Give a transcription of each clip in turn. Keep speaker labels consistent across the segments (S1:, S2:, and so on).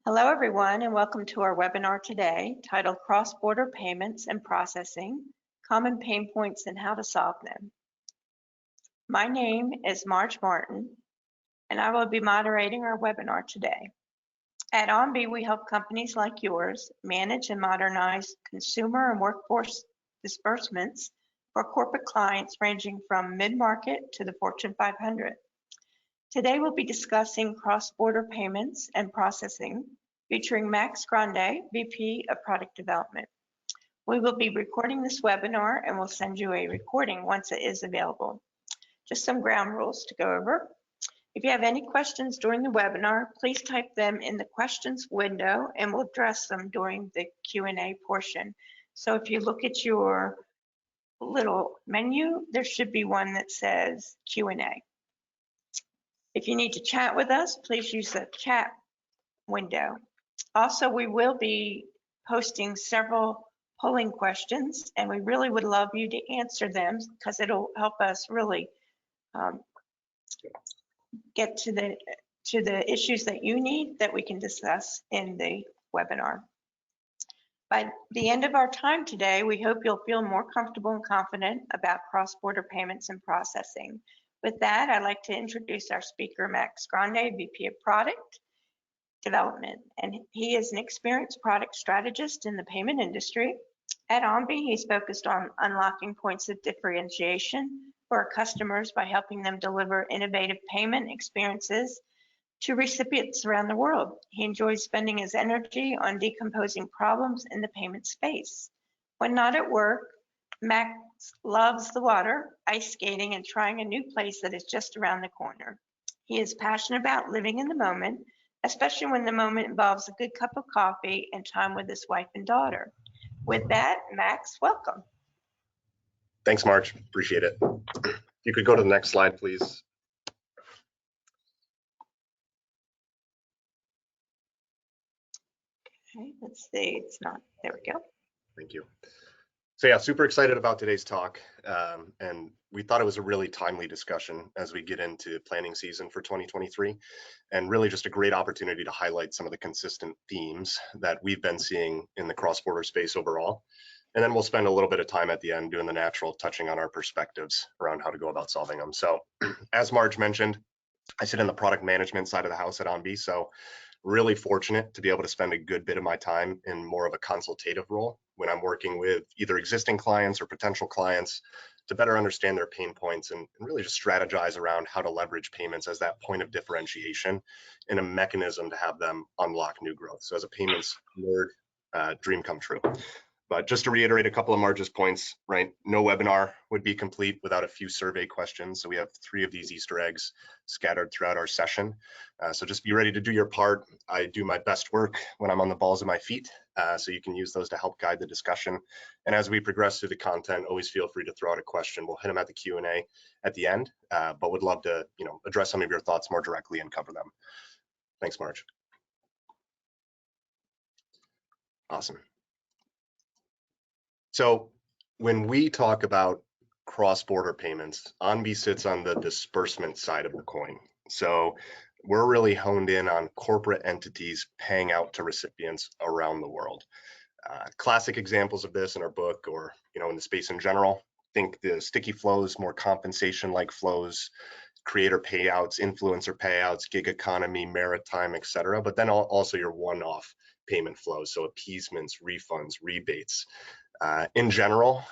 S1: Hello, everyone, and welcome to our webinar today titled Cross-Border Payments and Processing, Common Pain Points and How to Solve Them. My name is Marge Martin, and I will be moderating our webinar today. At OnBee, we help companies like yours manage and modernize consumer and workforce disbursements for corporate clients ranging from mid-market to the Fortune 500. Today, we'll be discussing cross-border payments and processing, featuring Max Grande, VP of Product Development. We will be recording this webinar and we'll send you a recording once it is available. Just some ground rules to go over. If you have any questions during the webinar, please type them in the questions window and we'll address them during the Q&A portion. So if you look at your little menu, there should be one that says Q&A. If you need to chat with us, please use the chat window. Also, we will be posting several polling questions, and we really would love you to answer them because it'll help us really get to the issues that you need that we can discuss in the webinar. By the end of our time today, we hope you'll feel more comfortable and confident about cross-border payments and processing. With that, I'd like to introduce our speaker, Max Grande, VP of Product Development, and he is an experienced product strategist in the payment industry. At OnBee, he's focused on unlocking points of differentiation for our customers by helping them deliver innovative payment experiences to recipients around the world. He enjoys spending his energy on decomposing problems in the payment space. When not at work, Max loves the water, ice skating, and trying a new place that is just around the corner. He is passionate about living in the moment, especially when the moment involves a good cup of coffee and time with his wife and daughter. With that, Max, welcome.
S2: Thanks, Marge. Appreciate it. You could go to the next slide, please.
S1: Okay, let's see. It's not. There we go.
S2: Thank you. So yeah, super excited about today's talk, and we thought it was a really timely discussion as we get into planning season for 2023, and really just a great opportunity to highlight some of the consistent themes that we've been seeing in the cross-border space overall. And then we'll spend a little bit of time at the end doing the natural, touching on our perspectives around how to go about solving them. So as Marge mentioned, I sit in the product management side of the house at OnBee, so really fortunate to be able to spend a good bit of my time in more of a consultative role when I'm working with either existing clients or potential clients to better understand their pain points and really just strategize around how to leverage payments as that point of differentiation and a mechanism to have them unlock new growth. So as a payments nerd, dream come true. But just to reiterate a couple of Marge's points, right? No webinar would be complete without a few survey questions. So we have 3 of these Easter eggs scattered throughout our session. So just be ready to do your part. I do my best work when I'm on the balls of my feet. So you can use those to help guide the discussion. And as we progress through the content, always feel free to throw out a question. We'll hit them at the Q&A at the end, but would love to, address some of your thoughts more directly and cover them. Thanks, Marge. Awesome. So when we talk about cross-border payments, OnBee sits on the disbursement side of the coin. So we're really honed in on corporate entities paying out to recipients around the world. Classic examples of this in our book or, in the space in general, think the sticky flows, more compensation-like flows, creator payouts, influencer payouts, gig economy, maritime, et cetera, but then also your one-off payment flows, so appeasements, refunds, rebates. In general,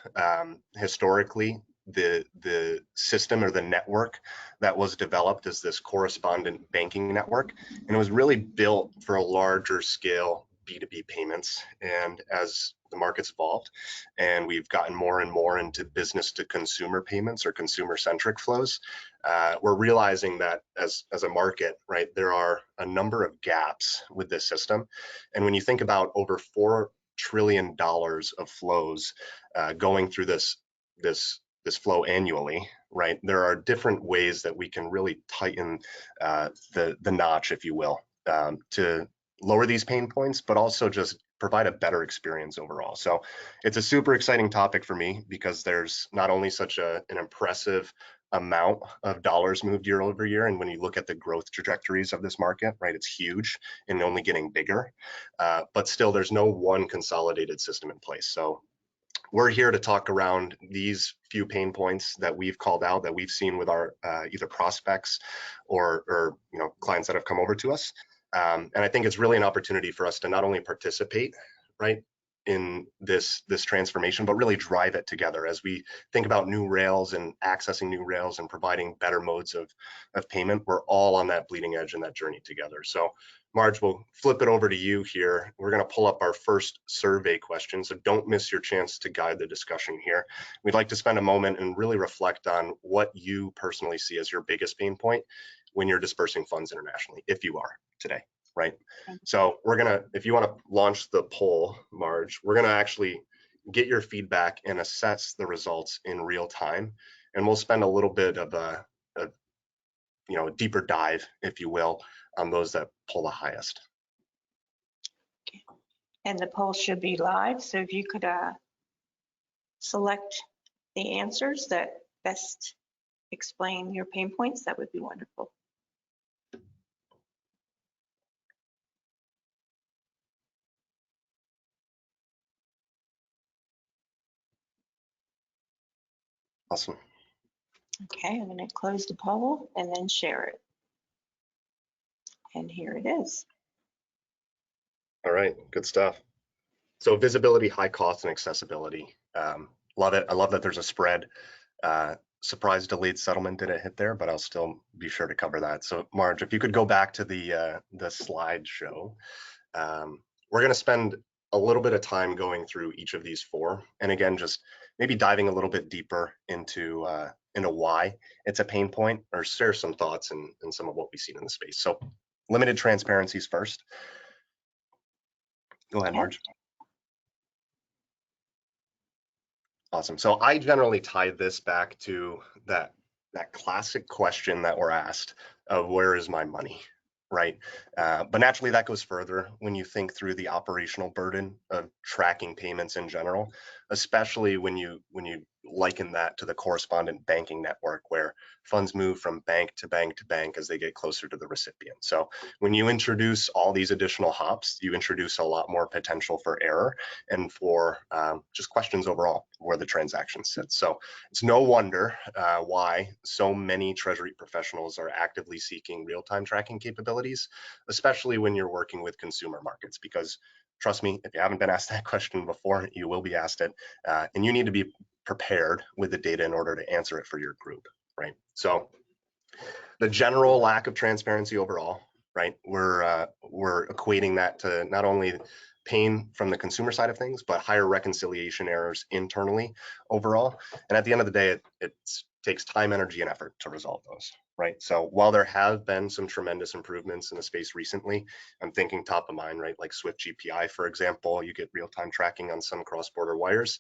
S2: historically, the system or the network that was developed as this correspondent banking network, and it was really built for a larger scale B2B payments. And as the market's evolved and we've gotten more and more into business to consumer payments or consumer centric flows, we're realizing that as a market, right, there are a number of gaps with this system. And when you think about over $4 trillion of flows going through this flow annually, right? There are different ways that we can really tighten the notch, if you will, to lower these pain points, but also just provide a better experience overall. So it's a super exciting topic for me because there's not only such an impressive amount of dollars moved year over year. And when you look at the growth trajectories of this market, right, it's huge and only getting bigger. But still, there's no one consolidated system in place. So we're here to talk around these few pain points that we've called out, that we've seen with our either prospects or clients that have come over to us. And I think it's really an opportunity for us to not only participate, right, in this transformation, but really drive it together as we think about new rails and accessing new rails and providing better modes of payment. We're all on that bleeding edge in that journey together. So Marge, we'll flip it over to you here. We're going to pull up our first survey question, so don't miss your chance to guide the discussion here. We'd like to spend a moment and really reflect on what you personally see as your biggest pain point when you're dispersing funds internationally, if you are today, right? So we're going to, if you want to launch the poll, Marge, we're going to actually get your feedback and assess the results in real time. And we'll spend a little bit of a deeper dive, if you will, on those that pull the highest.
S1: Okay. And the poll should be live, so if you could select the answers that best explain your pain points, that would be wonderful.
S2: Awesome.
S1: Okay, I'm going to close the poll and then share it. And here it is.
S2: All right, good stuff. So visibility, high cost, and accessibility. Love it. I love that there's a spread. Surprise delayed settlement didn't hit there, but I'll still be sure to cover that. So Marge, if you could go back to the slideshow. We're going to spend a little bit of time going through each of these four, and again, just maybe diving a little bit deeper into why it's a pain point, or share some thoughts and some of what we've seen in the space. So limited transparencies first. Go ahead, Marge. Awesome. So I generally tie this back to that classic question that we're asked of where is my money, right? But naturally that goes further when you think through the operational burden of tracking payments in general, especially when you liken that to the correspondent banking network where funds move from bank to bank to bank as they get closer to the recipient. So when you introduce all these additional hops, you introduce a lot more potential for error and for just questions overall where the transaction sits. So it's no wonder why so many treasury professionals are actively seeking real-time tracking capabilities, especially when you're working with consumer markets, because trust me, if you haven't been asked that question before, you will be asked it, and you need to be prepared with the data in order to answer it for your group, right? So the general lack of transparency overall, right? We're equating that to not only pain from the consumer side of things, but higher reconciliation errors internally overall. And at the end of the day, it takes time, energy, and effort to resolve those, right? So while there have been some tremendous improvements in the space recently, I'm thinking top of mind, right? Like Swift GPI, for example, you get real-time tracking on some cross-border wires.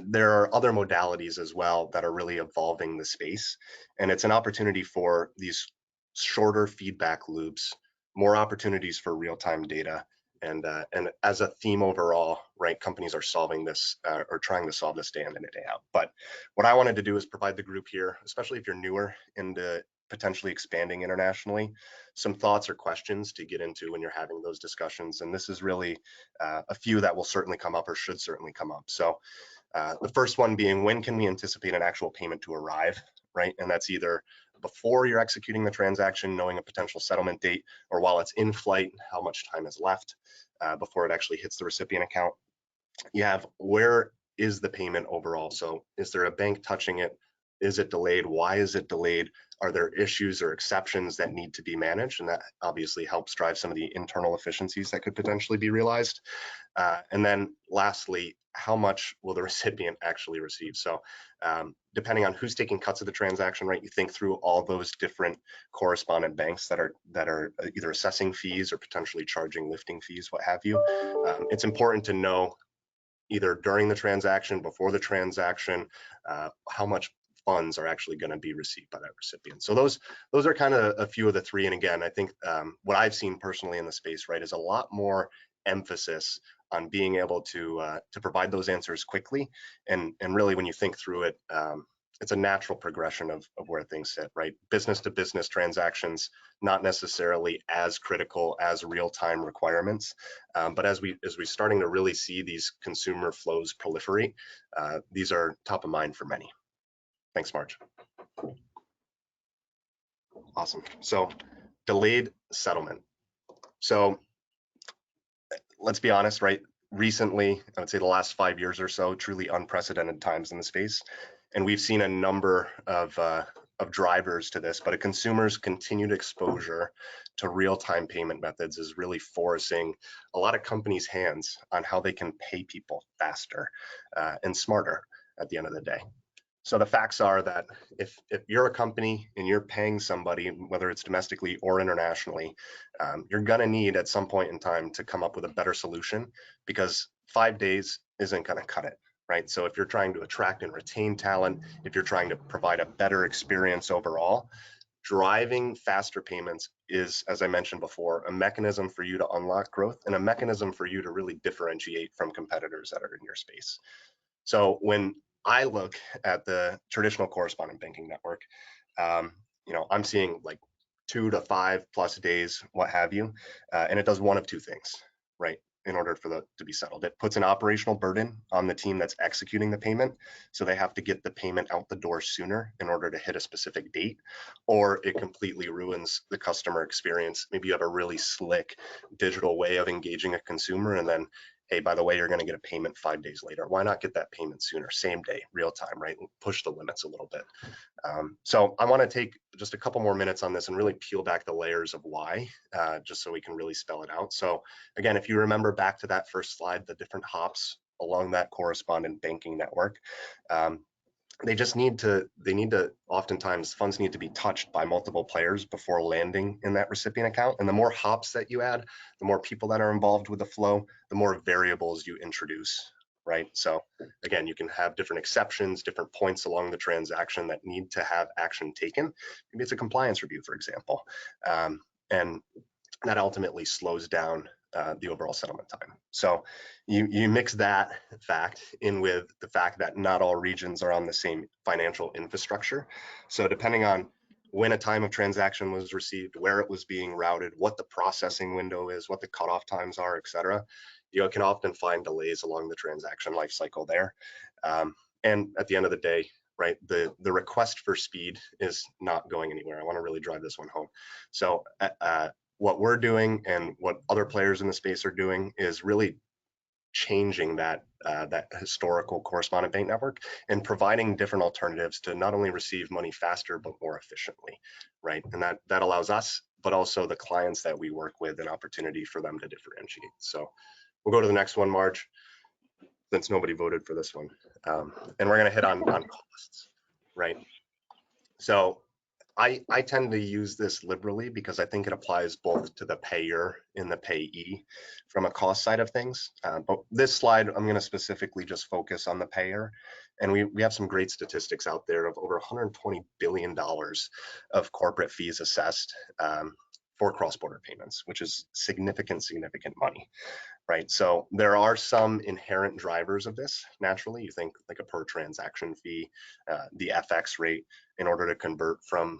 S2: There are other modalities as well that are really evolving the space. And it's an opportunity for these shorter feedback loops, more opportunities for real-time data. And as a theme overall, right, companies are solving this or trying to solve this day in and day out. But what I wanted to do is provide the group here, especially if you're newer into potentially expanding internationally, some thoughts or questions to get into when you're having those discussions. And this is really a few that will certainly come up or should certainly come up. So the first one being, when can we anticipate an actual payment to arrive, right? And that's either before you're executing the transaction, knowing a potential settlement date, or while it's in flight, how much time is left before it actually hits the recipient account. You have, where is the payment overall? So is there a bank touching it? Is it delayed? Why is it delayed? Are there issues or exceptions that need to be managed? And that obviously helps drive some of the internal efficiencies that could potentially be realized. And then lastly, how much will the recipient actually receive? So depending on who's taking cuts of the transaction, right, you think through all those different correspondent banks that are either assessing fees or potentially charging lifting fees, what have you. It's important to know either during the transaction, before the transaction, how much funds are actually going to be received by that recipient. So those are kind of a few of the three. And again, I think what I've seen personally in the space, right, is a lot more emphasis on being able to provide those answers quickly. And really, when you think through it, it's a natural progression of where things sit, right? Business to business transactions, not necessarily as critical as real-time requirements, but as we starting to really see these consumer flows proliferate, these are top of mind for many. Thanks, Marge. Awesome. So delayed settlement. So let's be honest, right? Recently, I would say the last 5 years or so, truly unprecedented times in the space. And we've seen a number of drivers to this, but a consumer's continued exposure to real-time payment methods is really forcing a lot of companies' hands on how they can pay people faster and smarter at the end of the day. So the facts are that if you're a company and you're paying somebody, whether it's domestically or internationally, you're gonna need at some point in time to come up with a better solution, because 5 days isn't gonna cut it, right? So if you're trying to attract and retain talent, if you're trying to provide a better experience overall, driving faster payments is, as I mentioned before, a mechanism for you to unlock growth and a mechanism for you to really differentiate from competitors that are in your space. So when I look at the traditional correspondent banking network, I'm seeing like 2 to 5+ days, what have you, and it does one of two things, right? In order for that to be settled, it puts an operational burden on the team that's executing the payment, so they have to get the payment out the door sooner in order to hit a specific date, or it completely ruins the customer experience. Maybe you have a really slick digital way of engaging a consumer, and then, hey, by the way, you're going to get a payment 5 days later. Why not get that payment sooner, same day, real time, right? Push the limits a little bit. So I want to take just a couple more minutes on this and really peel back the layers of why, just so we can really spell it out. So again, if you remember back to that first slide, the different hops along that correspondent banking network, they need to, oftentimes funds need to be touched by multiple players before landing in that recipient account. And the more hops that you add, the more people that are involved with the flow, the more variables you introduce, right? So again, you can have different exceptions, different points along the transaction that need to have action taken. Maybe it's a compliance review, for example. And that ultimately slows down the overall settlement time. So you mix that fact in with the fact that not all regions are on the same financial infrastructure. So depending on when a time of transaction was received, where it was being routed, what the processing window is, what the cutoff times are, et cetera, you can often find delays along the transaction life cycle there. And at the end of the day, right, the request for speed is not going anywhere. I want to really drive this one home. So what we're doing and what other players in the space are doing is really changing that historical correspondent bank network and providing different alternatives to not only receive money faster but more efficiently, right? And that allows us, but also the clients that we work with, an opportunity for them to differentiate. So we'll go to the next one, Marge, since nobody voted for this one, and we're going to hit on costs, right? So I tend to use this liberally because I think it applies both to the payer and the payee from a cost side of things. But this slide, I'm going to specifically just focus on the payer. And we have some great statistics out there of over $120 billion of corporate fees assessed for cross-border payments, which is significant money, right? So there are some inherent drivers of this. Naturally, you think like a per transaction fee, the FX rate in order to convert from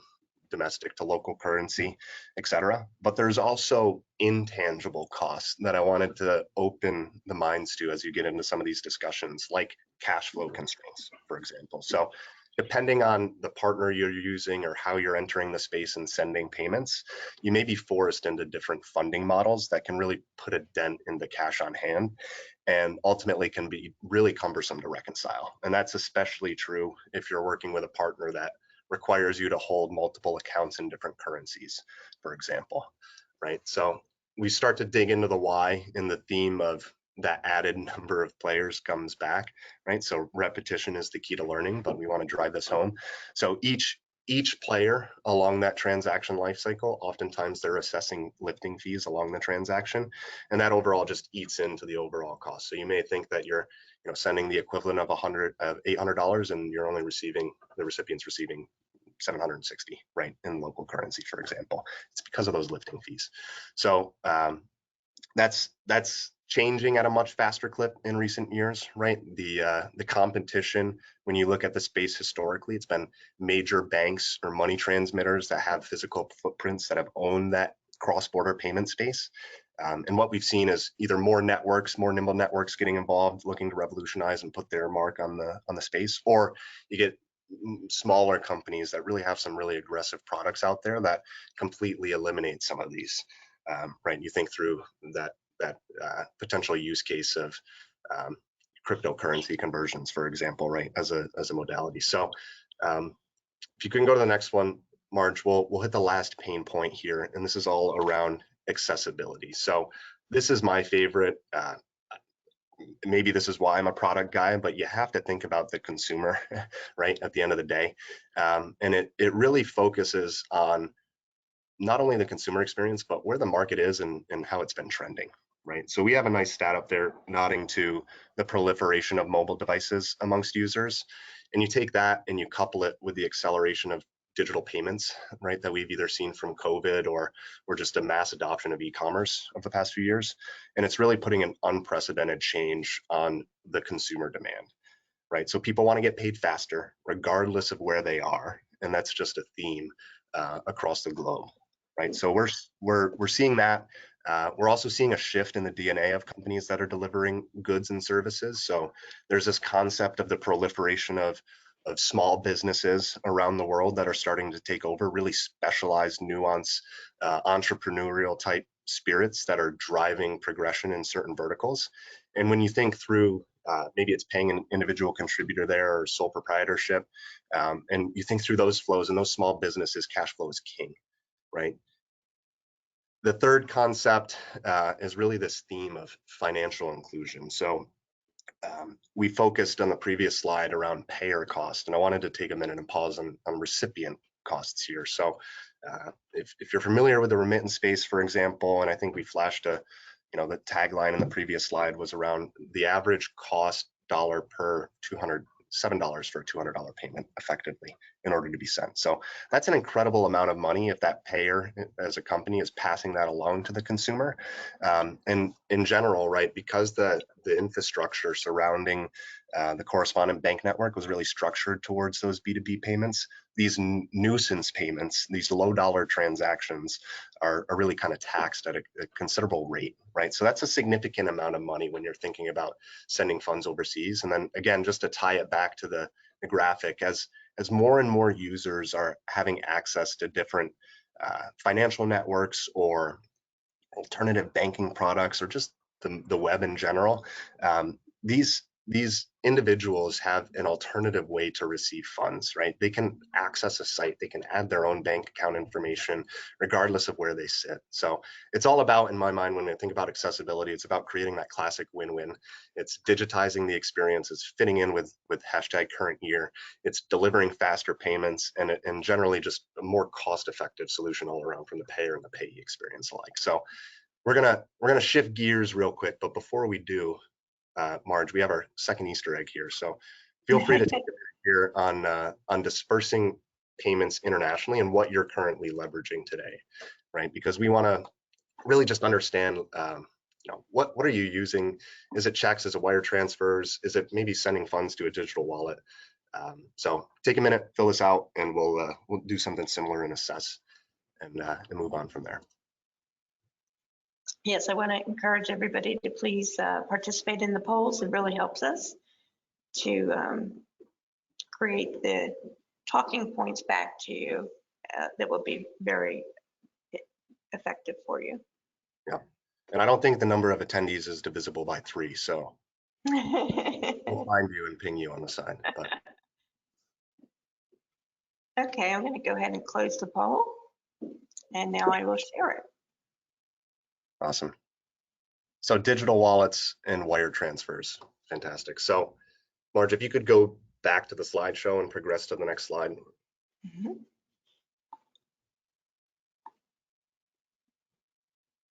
S2: domestic to local currency, et cetera. But there's also intangible costs that I wanted to open the minds to as you get into some of these discussions, like cash flow constraints, for example. So depending on the partner you're using or how you're entering the space and sending payments, you may be forced into different funding models that can really put a dent in the cash on hand and ultimately can be really cumbersome to reconcile. And that's especially true if you're working with a partner that requires you to hold multiple accounts in different currencies, for example, right? So we start to dig into the why, and the theme of that added number of players comes back, right? So repetition is the key to learning, but we want to drive this home. So each player along that transaction lifecycle, oftentimes they're assessing lifting fees along the transaction, and that overall just eats into the overall cost. So you may think that you're sending the equivalent of $800 and you're only receiving, the recipient's receiving 760, right, in local currency, for example. It's because of those lifting fees. So that's changing at a much faster clip in recent years, right? The competition, when you look at the space historically, it's been major banks or money transmitters that have physical footprints that have owned that cross-border payment space. And what we've seen is either more networks, more nimble networks getting involved, looking to revolutionize and put their mark on the space, or you get smaller companies that really have some really aggressive products out there that completely eliminate some of these. Right? You think through that potential use case of cryptocurrency conversions, for example, right, as a modality. So if you can go to the next one, Marge, we'll hit the last pain point here, and this is all around accessibility. So this is my favorite. Maybe this is why I'm a product guy, but you have to think about the consumer, right, at the end of the day. And it really focuses on not only the consumer experience, but where the market is and how it's been trending, right? So we have a nice stat up there nodding to the proliferation of mobile devices amongst users. And you take that and you couple it with the acceleration of digital payments, right, that we've either seen from COVID or just a mass adoption of e-commerce over the past few years. And it's really putting an unprecedented change on the consumer demand, right? So people want to get paid faster, regardless of where they are. And that's just a theme across the globe, right? So we're seeing that. We're also seeing a shift in the DNA of companies that are delivering goods and services. So there's this concept of the proliferation of small businesses around the world that are starting to take over, really specialized, nuanced, entrepreneurial type spirits that are driving progression in certain verticals. And when you think through, maybe it's paying an individual contributor there or sole proprietorship, and you think through those flows and those small businesses, cash flow is king, right? The third concept is really this theme of financial inclusion. So we focused on the previous slide around payer cost, and I wanted to take a minute and pause on recipient costs here. So if you're familiar with the remittance space, for example, and I think we flashed the tagline in the previous slide was around the average cost dollar per $7 for a $200 payment effectively in order to be sent. So that's an incredible amount of money if that payer as a company is passing that along to the consumer. And in general, right, because the infrastructure surrounding the correspondent bank network was really structured towards those B2B payments, these nuisance payments, these low dollar transactions are really kind of taxed at a considerable rate, right? So that's a significant amount of money when you're thinking about sending funds overseas. And then again, just to tie it back to the graphic, as more and more users are having access to different financial networks or alternative banking products or just the web in general, these individuals have an alternative way to receive funds, right? They can access a site, they can add their own bank account information regardless of where they sit. So it's all about, in my mind, when I think about accessibility, it's about creating that classic win-win. It's digitizing the experience, it's fitting in with #current year, it's delivering faster payments, and generally just a more cost-effective solution all around from the payer and the payee experience alike. So we're gonna shift gears real quick, but before we do, Marge, we have our second Easter egg here. So feel free to take it here on dispersing payments internationally and what you're currently leveraging today, right? Because we want to really just understand, what are you using? Is it checks? Is it wire transfers? Is it maybe sending funds to a digital wallet? So take a minute, fill this out, and we'll do something similar and assess and move on from there.
S1: Yes, I want to encourage everybody to please participate in the polls. It really helps us to create the talking points back to you that will be very effective for you.
S2: Yeah, and I don't think the number of attendees is divisible by 3, so we'll find you and ping you on the side. But.
S1: Okay, I'm going to go ahead and close the poll, and now I will share it.
S2: Awesome. So digital wallets and wire transfers, fantastic. So Marge, if you could go back to the slideshow and progress to the next slide.
S1: Mm-hmm.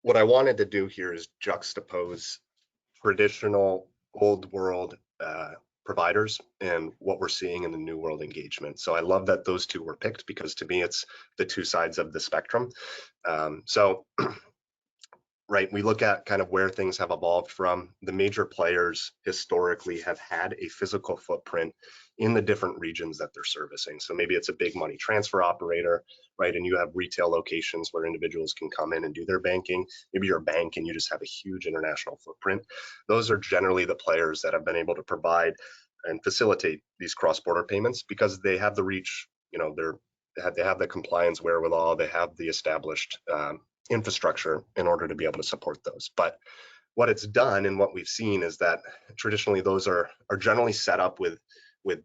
S2: What I wanted to do here is juxtapose traditional old world providers and what we're seeing in the new world engagement. So I love that those two were picked because to me, it's the two sides of the spectrum. So right, we look at kind of where things have evolved from. The major players historically have had a physical footprint in the different regions that they're servicing. So maybe it's a big money transfer operator, right? And you have retail locations where individuals can come in and do their banking. Maybe you're a bank and you just have a huge international footprint. Those are generally the players that have been able to provide and facilitate these cross-border payments because they have the reach, you know, they have the compliance wherewithal, they have the established infrastructure in order to be able to support those. But what it's done and what we've seen is that traditionally those are generally set up with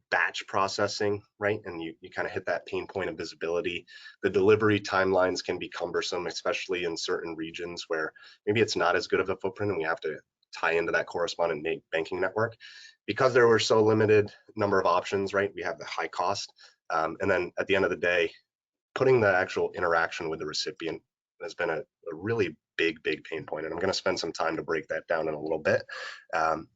S2: batch processing, right? And you kind of hit that pain point of visibility. The delivery timelines can be cumbersome, especially in certain regions where maybe it's not as good of a footprint and we have to tie into that correspondent banking network. Because there were so limited number of options, right? We have the high cost. And then at the end of the day, putting the actual interaction with the recipient has been a really big pain point. And I'm going to spend some time to break that down in a little bit.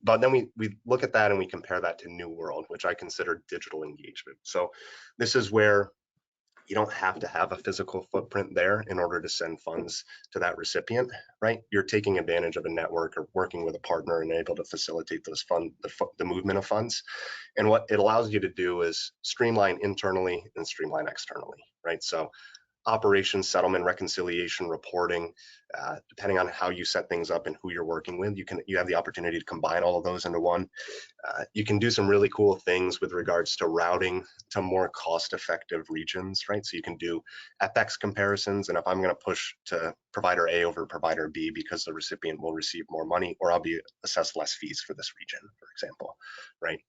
S2: But then we look at that and we compare that to New World, which I consider digital engagement. So this is where you don't have to have a physical footprint there in order to send funds to that recipient, right? You're taking advantage of a network or working with a partner and able to facilitate those the movement of funds. And what it allows you to do is streamline internally and streamline externally, right? So operations, settlement, reconciliation, reporting, depending on how you set things up and who you're working with, you have the opportunity to combine all of those into one. You can do some really cool things with regards to routing to more cost-effective regions, right? So you can do FX comparisons, and if I'm going to push to provider A over provider B because the recipient will receive more money, or I'll be assessed less fees for this region, for example, right?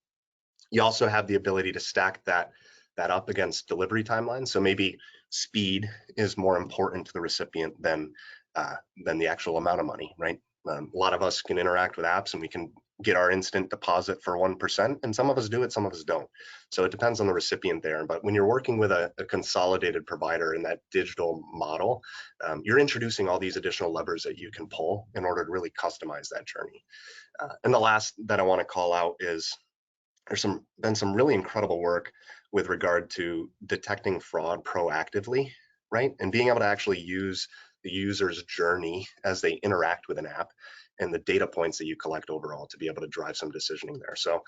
S2: You also have the ability to stack that up against delivery timelines. So maybe speed is more important to the recipient than the actual amount of money, right? A lot of us can interact with apps and we can get our instant deposit for 1%, and some of us do it, some of us don't. So it depends on the recipient there. But when you're working with a consolidated provider in that digital model, you're introducing all these additional levers that you can pull in order to really customize that journey. And the last that I want to call out is there's been some really incredible work with regard to detecting fraud proactively, right? And being able to actually use the user's journey as they interact with an app and the data points that you collect overall to be able to drive some decisioning there. So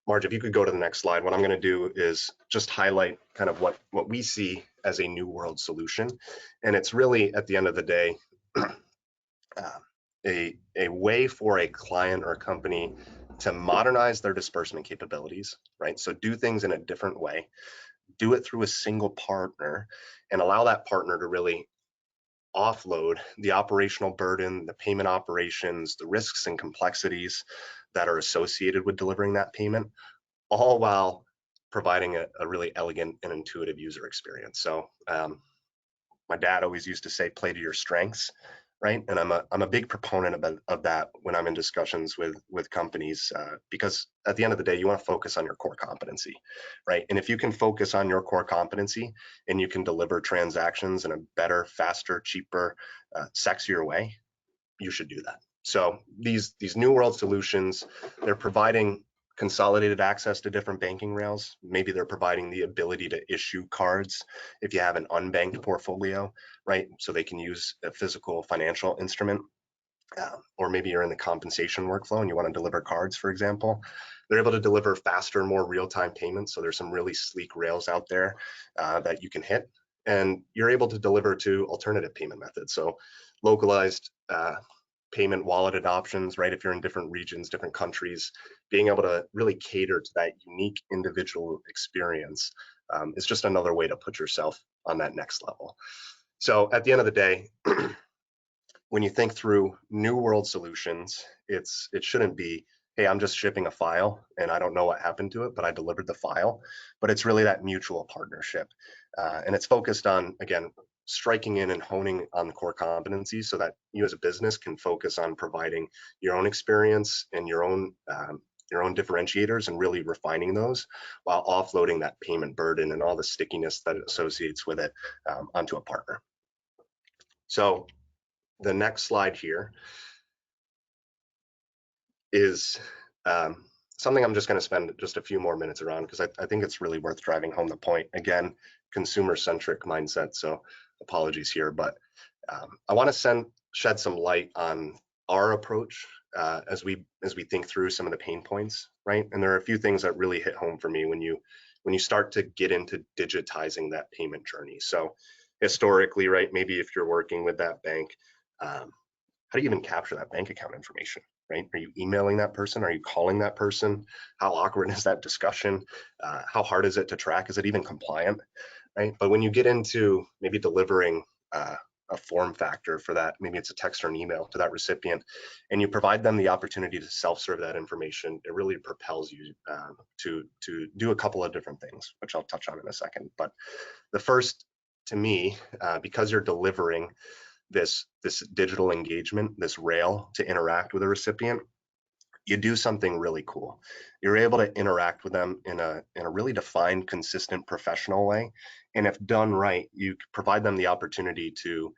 S2: Marge, if you could go to the next slide, what I'm going to do is just highlight kind of what we see as a New World solution. And it's really, at the end of the day, a way for a client or a company to modernize their disbursement capabilities, right? So do things in a different way, do it through a single partner, and allow that partner to really offload the operational burden, the payment operations, the risks and complexities that are associated with delivering that payment, all while providing a really elegant and intuitive user experience. So my dad always used to say, play to your strengths, right? And I'm a big proponent of that when I'm in discussions with companies, because at the end of the day, you want to focus on your core competency, right? And if you can focus on your core competency and you can deliver transactions in a better, faster, cheaper, sexier way, you should do that. So these New World solutions, they're providing consolidated access to different banking rails. Maybe they're providing the ability to issue cards if you have an unbanked portfolio, right? So they can use a physical financial instrument. Or maybe you're in the compensation workflow and you want to deliver cards, for example. They're able to deliver faster, more real-time payments. So there's some really sleek rails out there that you can hit. And you're able to deliver to alternative payment methods. So localized payment walleted options, right? If you're in different regions, different countries, being able to really cater to that unique individual experience is just another way to put yourself on that next level. So at the end of the day, when you think through New World solutions, it shouldn't be, hey, I'm just shipping a file and I don't know what happened to it, but I delivered the file. But it's really that mutual partnership. And it's focused on, again, striking in and honing on the core competencies so that you as a business can focus on providing your own experience and your own differentiators and really refining those while offloading that payment burden and all the stickiness that it associates with it onto a partner. So the next slide here is something I'm just going to spend just a few more minutes around because I think it's really worth driving home the point. Again, consumer-centric mindset, so apologies here, but I want to shed some light on our approach as we think through some of the pain points, right? And there are a few things that really hit home for me when you start to get into digitizing that payment journey. So historically, right, maybe if you're working with that bank, how do you even capture that bank account information, right? Are you emailing that person? Are you calling that person? How awkward is that discussion? How hard is it to track? Is it even compliant, right? But when you get into maybe delivering a form factor for that, maybe it's a text or an email to that recipient, and you provide them the opportunity to self-serve that information, it really propels you to do a couple of different things, which I'll touch on in a second. But the first, to me, because you're delivering this digital engagement, this rail to interact with a recipient, you do something really cool. You're able to interact with them in a really defined, consistent, professional way. And if done right, you provide them the opportunity to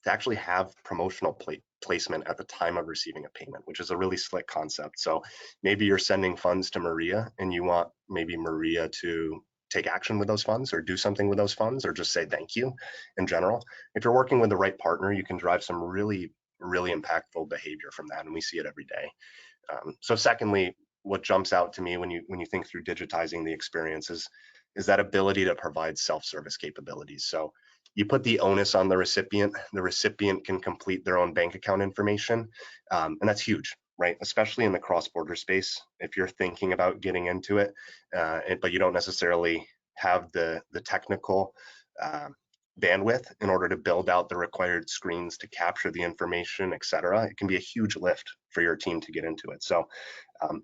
S2: actually have promotional placement at the time of receiving a payment, which is a really slick concept. So maybe you're sending funds to Maria and you want maybe Maria to take action with those funds or do something with those funds or just say thank you in general. If you're working with the right partner, you can drive some really impactful behavior from that, and we see it every day. So secondly, what jumps out to me when you think through digitizing the experiences is that ability to provide self-service capabilities. So you put the onus on the recipient can complete their own bank account information, and that's huge, right? Especially in the cross-border space. If you're thinking about getting into it, but you don't necessarily have the technical bandwidth in order to build out the required screens to capture the information, et cetera, it can be a huge lift for your team to get into it. So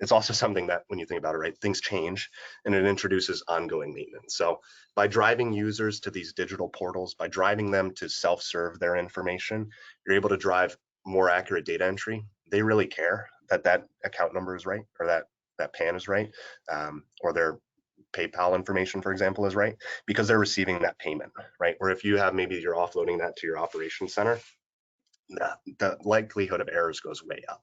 S2: it's also something that when you think about it, right, things change and it introduces ongoing maintenance. So by driving users to these digital portals, by driving them to self-serve their information, you're able to drive more accurate data entry. They really care that that account number is right, or that PAN is right, or their PayPal information, for example, is right, because they're receiving that payment, right? Where if you have maybe you're offloading that to your operations center, the likelihood of errors goes way up.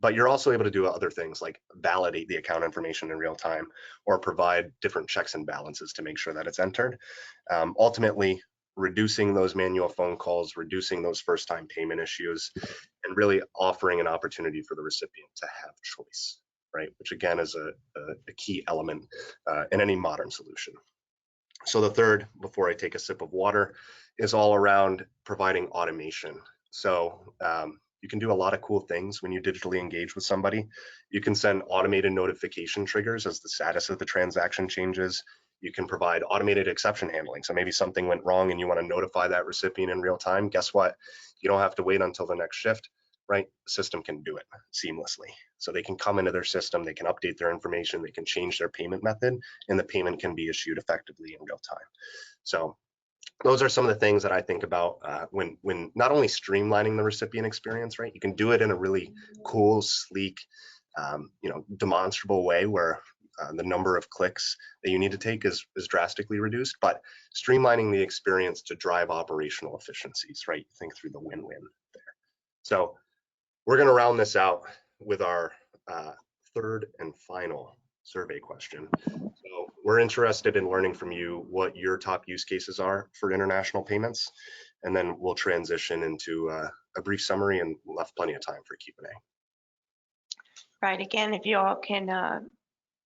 S2: But you're also able to do other things like validate the account information in real time or provide different checks and balances to make sure that it's entered. Ultimately, reducing those manual phone calls, reducing those first-time payment issues, and really offering an opportunity for the recipient to have choice, right? Which again is a key element in any modern solution. So the third, before I take a sip of water, is all around providing automation. So you can do a lot of cool things when you digitally engage with somebody. You can send automated notification triggers as the status of the transaction changes. You can provide automated exception handling. So maybe something went wrong and you want to notify that recipient in real time. Guess what? You don't have to wait until the next shift, right? The system can do it seamlessly. So they can come into their system, they can update their information, they can change their payment method, and the payment can be issued effectively in real time. So those are some of the things that I think about when not only streamlining the recipient experience, right? You can do it in a really cool, sleek, demonstrable way where the number of clicks that you need to take is drastically reduced, but streamlining the experience to drive operational efficiencies, right? Think through the win-win there. So we're going to round this out with our third and final survey question. So we're interested in learning from you what your top use cases are for international payments, and then we'll transition into a brief summary and left plenty of time for Q&A.
S1: Right, again, if you all can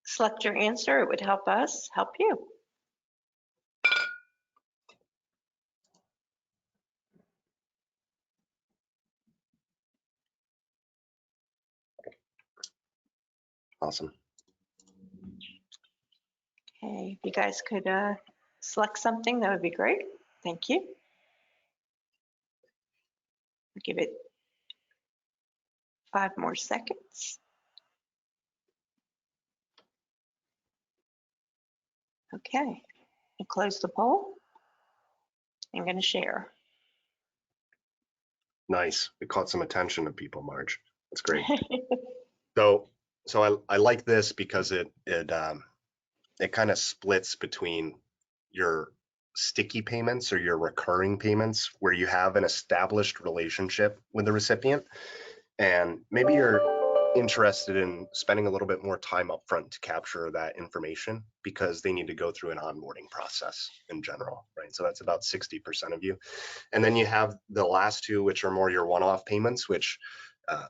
S1: select your answer, it would help us help you.
S2: Awesome.
S1: Okay, if you guys could select something, that would be great. Thank you. I'll give it 5 more seconds. Okay, I'll close the poll. I'm going to share.
S2: Nice. We caught some attention of people, Marge. That's great. So I like this because it kind of splits between your sticky payments or your recurring payments where you have an established relationship with the recipient, and maybe you're interested in spending a little bit more time upfront to capture that information because they need to go through an onboarding process in general, right? So that's about 60% of you. And then you have the last two, which are more your one-off payments, which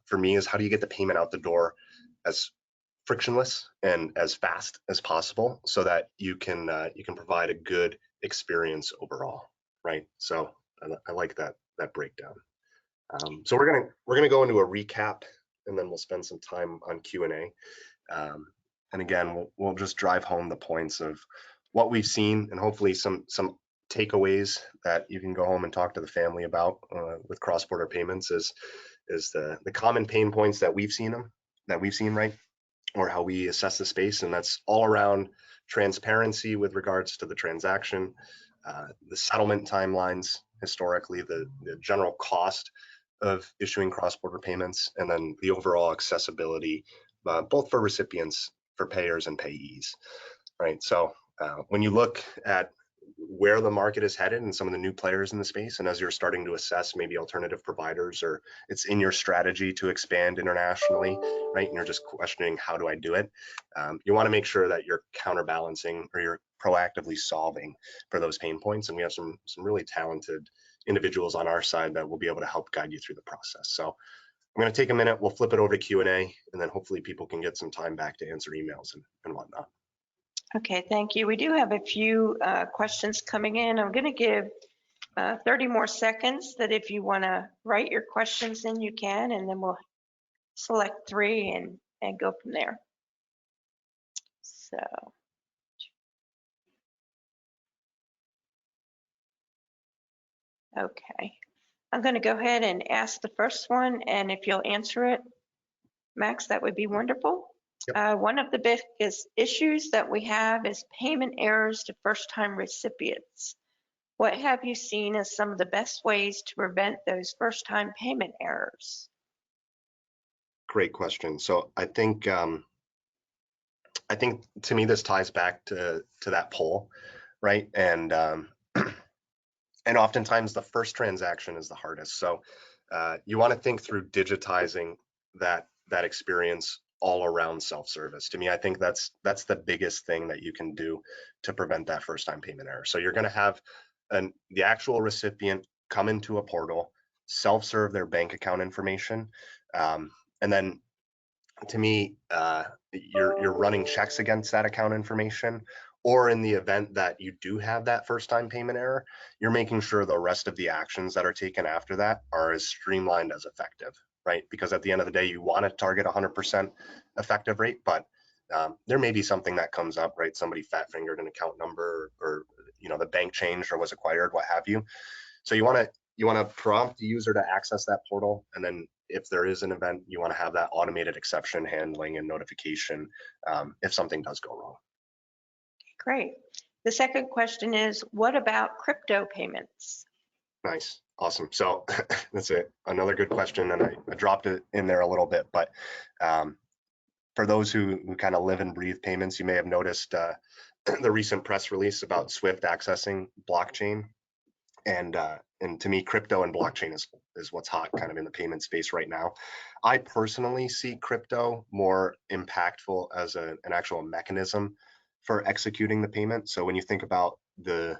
S2: for me is how do you get the payment out the door as frictionless and as fast as possible so that you can provide a good experience overall, right? So I like that breakdown. So we're gonna go into a recap, and then we'll spend some time on Q&A. And again, we'll just drive home the points of what we've seen, and hopefully some takeaways that you can go home and talk to the family about with cross-border payments is the common pain points that we've seen right, or how we assess the space, and that's all around transparency with regards to the transaction, the settlement timelines, historically, the general cost of issuing cross-border payments, and then the overall accessibility, both for recipients, for payers and payees, right? So when you look at where the market is headed and some of the new players in the space, and as you're starting to assess maybe alternative providers, or it's in your strategy to expand internationally, right? And you're just questioning, how do I do it? You want to make sure that you're counterbalancing or you're proactively solving for those pain points. And we have some really talented individuals on our side that will be able to help guide you through the process. So I'm going to take a minute, we'll flip it over to Q&A, and then hopefully people can get some time back to answer emails and whatnot.
S1: Okay, thank you. We do have a few questions coming in. I'm going to give 30 more seconds that if you want to write your questions in, you can, and then we'll select 3 and go from there. So. Okay, I'm going to go ahead and ask the first one, and if you'll answer it, Max, that would be wonderful. Yep. One of the biggest issues that we have is payment errors to first-time recipients. What have you seen as some of the best ways to prevent those first-time payment errors?
S2: Great question. So I think to me this ties back to that poll, right? And and oftentimes the first transaction is the hardest. So you want to think through digitizing that experience all around self-service. To me, I think that's the biggest thing that you can do to prevent that first-time payment error. So you're going to have the actual recipient come into a portal, self-serve their bank account information, and then to me, you're running checks against that account information. Or in the event that you do have that first-time payment error, you're making sure the rest of the actions that are taken after that are as streamlined as effective, right? Because at the end of the day, you want to target 100% effective rate, but there may be something that comes up, right? Somebody fat-fingered an account number, or the bank changed or was acquired, what have you. So you want to prompt the user to access that portal, and then if there is an event, you want to have that automated exception handling and notification if something does go wrong.
S1: Great. The second question is, what about crypto payments?
S2: Nice. Awesome. So that's another good question, and I dropped it in there a little bit, but for those who kind of live and breathe payments, you may have noticed the recent press release about Swift accessing blockchain. And to me, crypto and blockchain is what's hot kind of in the payment space right now. I personally see crypto more impactful as an actual mechanism for executing the payment. So when you think about the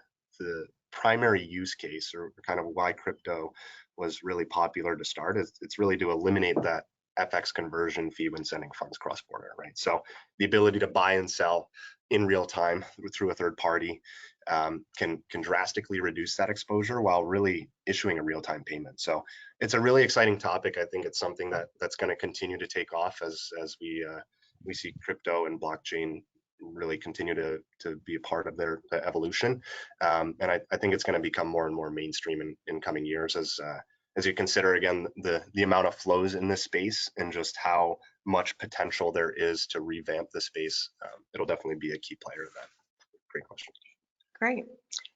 S2: primary use case, or kind of why crypto was really popular to start, it's really to eliminate that FX conversion fee when sending funds cross-border, right? So the ability to buy and sell in real time through a third party can drastically reduce that exposure while really issuing a real-time payment. So it's a really exciting topic. I think it's something that's going to continue to take off as we see crypto and blockchain really continue to be a part of their evolution. And I think it's going to become more and more mainstream in coming years as you consider, again, the amount of flows in this space and just how much potential there is to revamp the space. It'll definitely be a key player in that. Great question.
S1: Great.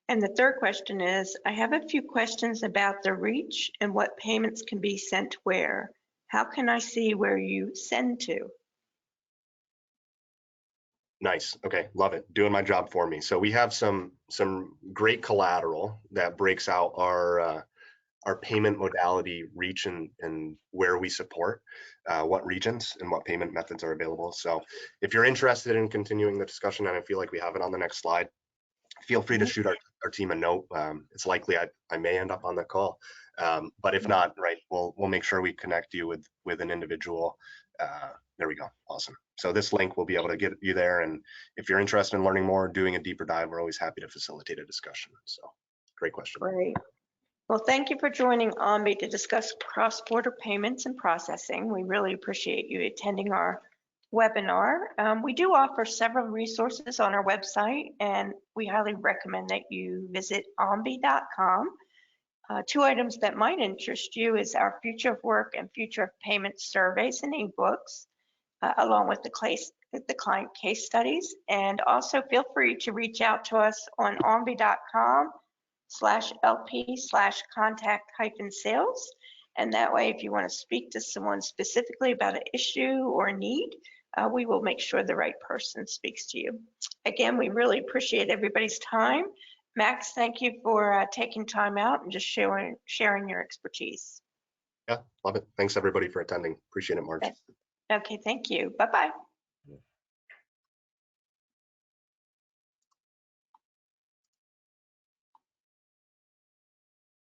S1: And the third question is, I have a few questions about the reach and what payments can be sent where. How can I see where you send to?
S2: Nice. Okay, love it. Doing my job for me. So we have some great collateral that breaks out our our payment modality reach and where we support, what regions and what payment methods are available. So if you're interested in continuing the discussion, and I feel like we have it on the next slide, feel free to shoot our team a note. It's likely I may end up on the call, but if not, right, we'll make sure we connect you with an individual. There we go. Awesome. So this link will be able to get you there. And if you're interested in learning more, doing a deeper dive, we're always happy to facilitate a discussion. So great question.
S1: Great. Well, thank you for joining OMBI to discuss cross-border payments and processing. We really appreciate you attending our webinar. We do offer several resources on our website, and we highly recommend that you visit ombi.com. Two items that might interest you is our Future of Work and Future of Payment surveys and ebooks, along with the client case studies. And also feel free to reach out to us on ombi.com/lp/contact-sales. And that way, if you want to speak to someone specifically about an issue or a need, we will make sure the right person speaks to you. Again, we really appreciate everybody's time. Max, thank you for taking time out and just sharing your expertise.
S2: Yeah, love it. Thanks everybody for attending. Appreciate it, Marge.
S1: Okay, thank you. Bye-bye.